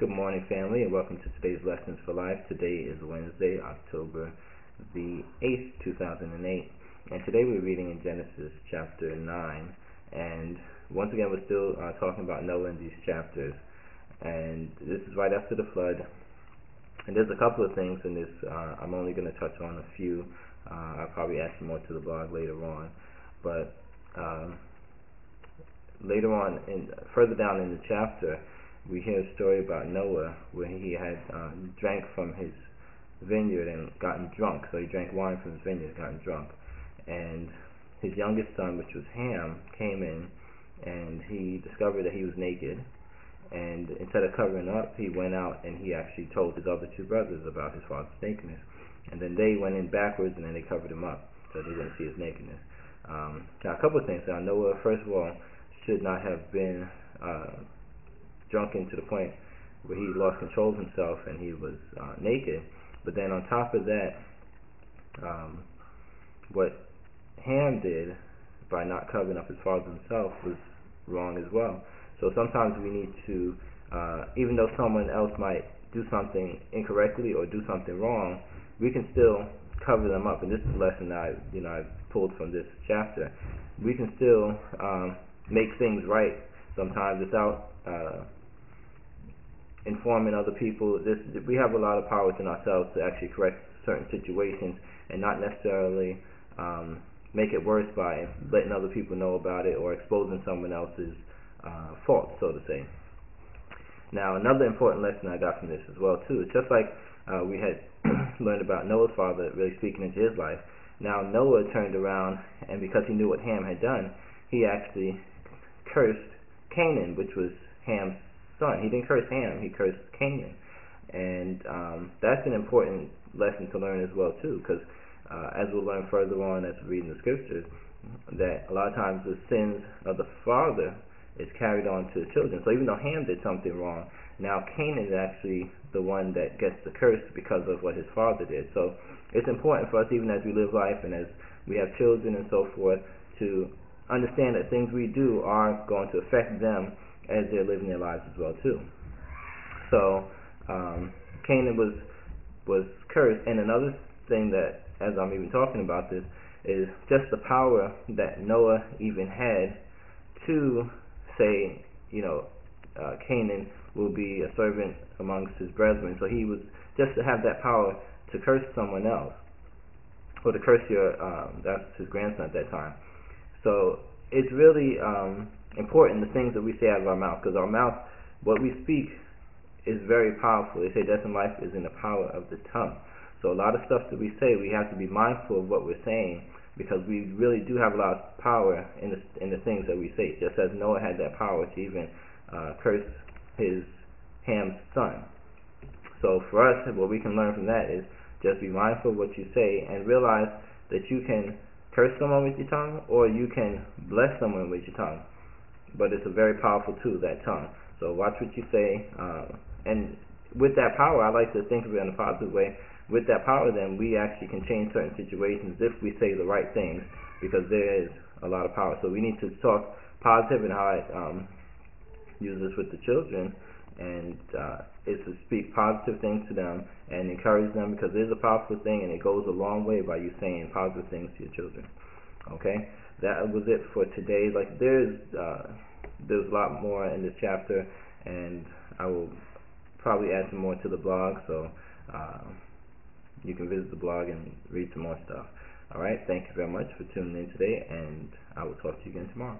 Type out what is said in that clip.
Good morning, family, and welcome to today's Lessons for Life. Today is Wednesday, October the 8th, 2008, and today we're reading in Genesis chapter 9. And once again, we're still talking about Noah in these chapters, and this is right after the flood. And there's a couple of things in this. I'm only going to touch on a few. I'll probably add some more to the blog later on, but later on, further down in the chapter, we hear a story about Noah where he had drank from his vineyard and gotten drunk. So he drank wine from his vineyard and gotten drunk. And his youngest son, which was Ham, came in and he discovered that he was naked. And instead of covering up, he went out and he actually told his other two brothers about his father's nakedness. And then they went in backwards and then they covered him up so they didn't see his nakedness. Now, a couple of things. Now, Noah, first of all, should not have been drunken to the point where he lost control of himself and he was naked. But then on top of that, what Ham did by not covering up his father himself was wrong as well. So sometimes we need to, even though someone else might do something incorrectly or do something wrong, we can still cover them up. And this is a lesson that I pulled from this chapter. We can still make things right sometimes without informing other people. We have a lot of power within ourselves to actually correct certain situations and not necessarily make it worse by letting other people know about it or exposing someone else's fault, so to say. Now, another important lesson I got from this as well too is just like we had learned about Noah's father really speaking into his life. Now Noah turned around, and because he knew what Ham had done, he actually cursed Canaan, which was Ham's son. He didn't curse Ham, he cursed Canaan. And that's an important lesson to learn as well too, because as we'll learn further on as we read in the scriptures, that a lot of times the sins of the father is carried on to the children. So even though Ham did something wrong, now Canaan is actually the one that gets the curse because of what his father did. So it's important for us, even as we live life and as we have children and so forth, to understand that things we do are going to affect them as they're living their lives as well too. So Canaan was cursed. And another thing that, as I'm even talking about this, is just the power that Noah even had to say, Canaan will be a servant amongst his brethren. So he was just to have that power to curse someone else, or to curse that's his grandson at that time. So it's really important, the things that we say out of our mouth, because our mouth, what we speak, is very powerful. They say death and life is in the power of the tongue. So a lot of stuff that we say, we have to be mindful of what we're saying, because we really do have a lot of power in the things that we say, just as Noah had that power to even curse Ham's son. So for us, what we can learn from that is just be mindful of what you say and realize that you can curse someone with your tongue, or you can bless someone with your tongue. But it's a very powerful tool, that tongue. So watch what you say, and with that power, I like to think of it in a positive way. With that power, then, we actually can change certain situations if we say the right things, because there is a lot of power. So we need to talk positive, and how I use this with the children, and is to speak positive things to them and encourage them, because it is a powerful thing, and it goes a long way by you saying positive things to your children. Okay, that was it for today. Like there's a lot more in this chapter, and I will probably add some more to the blog, so you can visit the blog and read some more stuff. Alright, thank you very much for tuning in today, and I will talk to you again tomorrow.